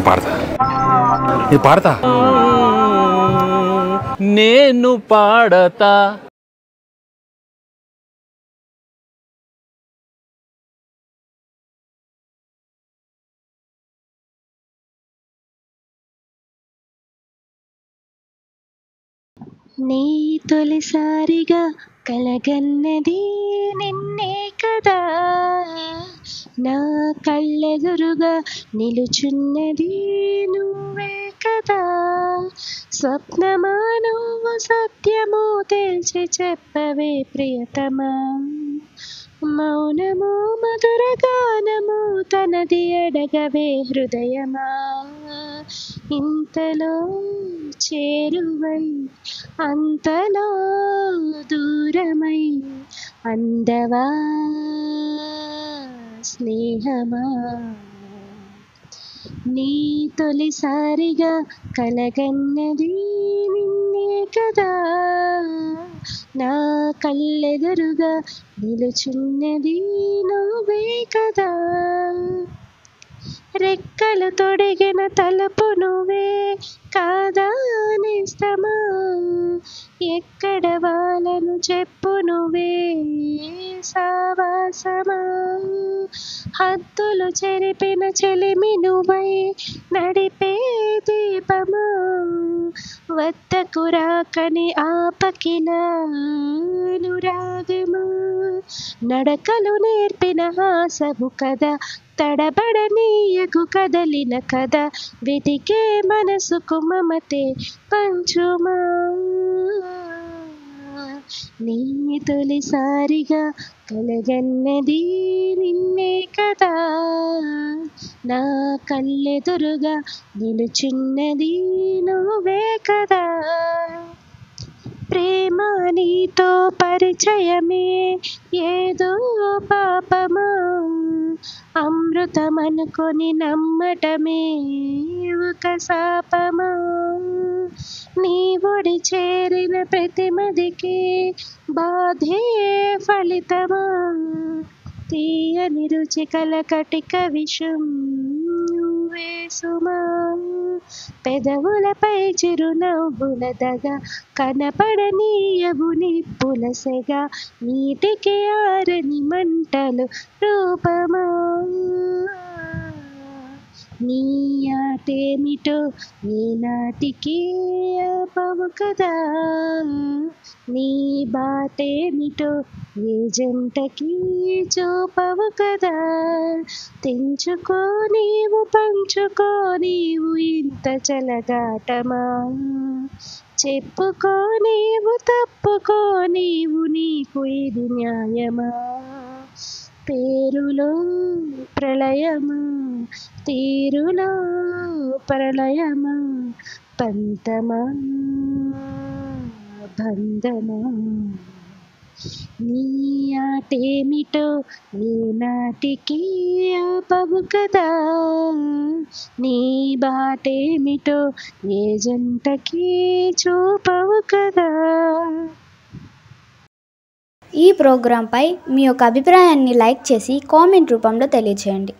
నేను పాడతా నేను పాడతా నేను పాడతా నీ తొలిసారిగా కలగన్నది నిన్నే కదా, నా కళ్ళెదురుగా నిలుచున్నది నువ్వే కదా. స్వప్నమా నువ్వు సత్యమో తెలిసి చెప్పవే ప్రియతమా, మౌనము మధుర గానము తనది అడగవే హృదయమా. ఇంతలో చేరువై అంతలో దూరమై అందవా స్నేహమా. నీ తొలిసారిగా కలగన్నది నిన్నే కదా, నా కళ్ళెదురుగా నిలుచున్నది నువ్వే కదా. రెక్కలు తొడిగిన తలుపు నువ్వే కాదా నేస్తమా, ఎక్కడ వాళ్ళను చెప్పు నువ్వే సావాసమా. హద్దులు చెరిపిన చెలిమి నువ్వై నడిపే దీపమా, వద్దకు రాకని ఆపకిలా అనురాగమా. నడకలు నేర్పిన ఆశవు కదా, తడబడనీయకు కదలిన కదా, వెతికే మనసుకు మమతే పంచుమా. నీ తొలిసారిగా కలగన్నది నిన్నే కదా, నా కళ్ళెదురుగా నిలుచున్నది నువ్వే కదా. ప్రేమ నీతో పరిచయమే ఏదో పాపమా, అమృతమనుకొని నమ్మటమే ఒక శాపమా. నీ ఒడి చేరిన ప్రతిమదికి బాధే ఫలితమా, తీయని రుచి కలకటిక విషం నువ్వే సుమా. పెదవులపై చిరునవ్వుల దగ కనపడనీయవు నిప్పుల సెగ, నీటికి ఆరని మంటలు రూపమా. నీ ఆటేమిటో ఏనాటికి ఆపవు కదా, నీ బాటేమిటో ఏ జంటకి చూపవు కదా. తెంచుకో నీవు పంచుకో నీవు ఇంత చెలగాటమా, చెప్పుకో నీవు తప్పుకో నీవు నీకు ఇది న్యాయమా. పేరులో ప్రళయమా తీరులో ప్రళయమా, పంతమా బంధమా. నీ ఆటేమిటో ఏనాటికి ఆపవు కదా, నీ బాటేమిటో ఏ జంటకి చూపవు కదా. ఈ ప్రోగ్రాంపై మీ యొక్క అభిప్రాయాన్ని లైక్ చేసి కామెంట్ రూపంలో తెలియజేయండి.